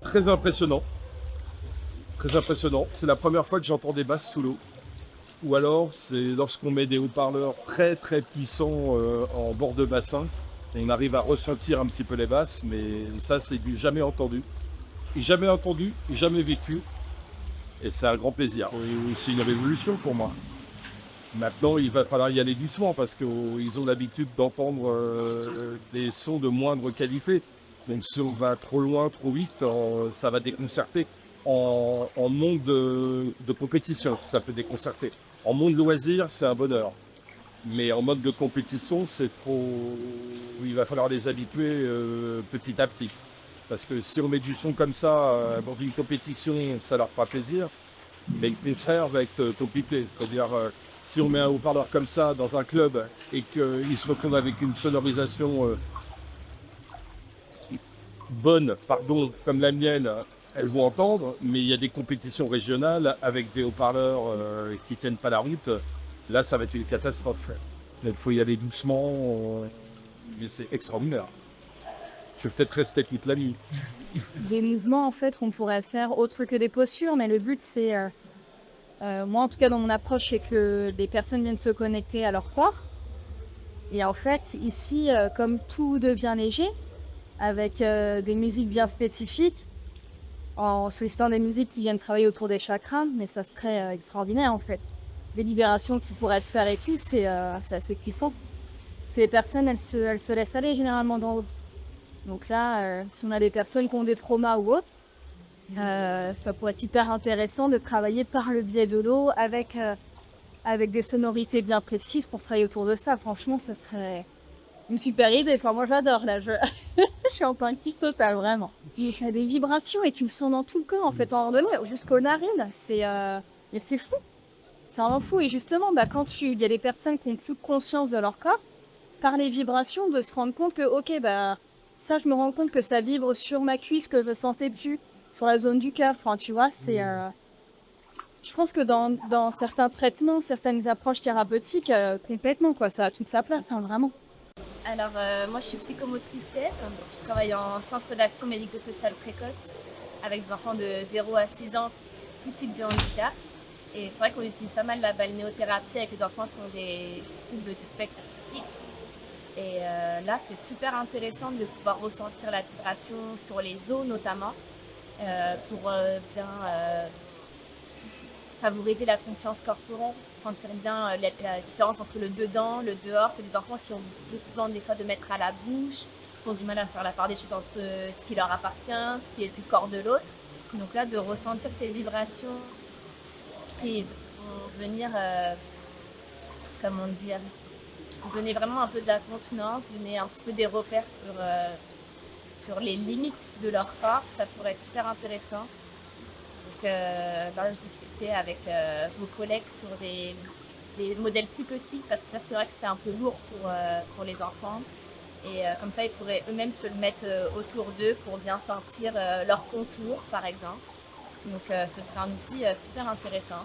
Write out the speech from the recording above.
très impressionnant, très impressionnant. C'est la première fois que j'entends des basses sous l'eau. Ou alors, c'est lorsqu'on met des haut-parleurs très très puissants en bord de bassin, et on arrive à ressentir un petit peu les basses, mais ça, c'est du jamais entendu. Et jamais entendu, et jamais vécu, et c'est un grand plaisir. Et c'est une révolution pour moi. Maintenant, il va falloir y aller doucement parce qu'ils ont l'habitude d'entendre des sons de moindre qualité. Donc si on va trop loin, trop vite, ça va déconcerter. En monde de compétition, ça peut déconcerter. En monde loisir, c'est un bonheur. Mais en mode de compétition, c'est trop. Il va falloir les habituer petit à petit. Parce que si on met du son comme ça dans une compétition, ça leur fera plaisir. Mais le contraire va être compliqué. C'est-à-dire, si on met un haut-parleur comme ça dans un club et qu'il se retrouve avec une sonorisation bonne, pardon, comme la mienne, elles vont entendre, mais il y a des compétitions régionales avec des haut-parleurs qui tiennent pas la route. Là, ça va être une catastrophe. Il faut y aller doucement, mais c'est extraordinaire. Je vais peut-être rester toute la nuit. Des mouvements en fait qu'on pourrait faire autre que des postures, mais le but c'est, moi en tout cas dans mon approche, c'est que les personnes viennent se connecter à leur corps. Et en fait ici, comme tout devient léger, avec des musiques bien spécifiques, en sollicitant des musiques qui viennent travailler autour des chakras, mais ça serait extraordinaire en fait. Des libérations qui pourraient se faire et tout, c'est assez puissant. Parce que les personnes, elles se laissent aller généralement dans l'eau. Donc là, si on a des personnes qui ont des traumas ou autres, ça pourrait être hyper intéressant de travailler par le biais de l'eau avec des sonorités bien précises pour travailler autour de ça. Franchement, ça serait une super idée. Enfin, moi, j'adore. Là, je suis en plein kiff total, vraiment. Il y a des vibrations et tu le sens dans tout le corps, en fait, à un moment donné, jusqu'aux narines. Mais c'est fou. C'est vraiment fou. Et justement, bah, il y a des personnes qui ont plus conscience de leur corps, par les vibrations, de se rendre compte que, ok, bah, ça, je me rends compte que ça vibre sur ma cuisse, que je ne sentais plus sur la zone du cœur. Enfin, tu vois, je pense que dans certains traitements, certaines approches thérapeutiques, complètement, quoi, ça a toute sa place, hein, vraiment. Alors, moi, je suis psychomotricienne. Je travaille en centre d'action médico-sociale précoce avec des enfants de 0 à 6 ans, tout type de handicap. Et c'est vrai qu'on utilise pas mal la balnéothérapie avec les enfants qui ont des troubles du spectre autistique. Et là, c'est super intéressant de pouvoir ressentir la vibration sur les os notamment pour bien favoriser la conscience corporelle, sentir bien la différence entre le dedans, le dehors. C'est des enfants qui ont besoin des fois de mettre à la bouche, qui ont du mal à faire la part des choses entre ce qui leur appartient, ce qui est du corps de l'autre. Donc là, de ressentir ces vibrations qui vont venir, comme on dit, donner vraiment un peu de la contenance, donner un petit peu des repères sur les limites de leur corps, ça pourrait être super intéressant. Donc là, je discutais avec vos collègues sur des modèles plus petits, parce que là, c'est vrai que c'est un peu lourd pour les enfants. Et comme ça, ils pourraient eux-mêmes se le mettre autour d'eux pour bien sentir leur contour, par exemple. Donc ce serait un outil super intéressant.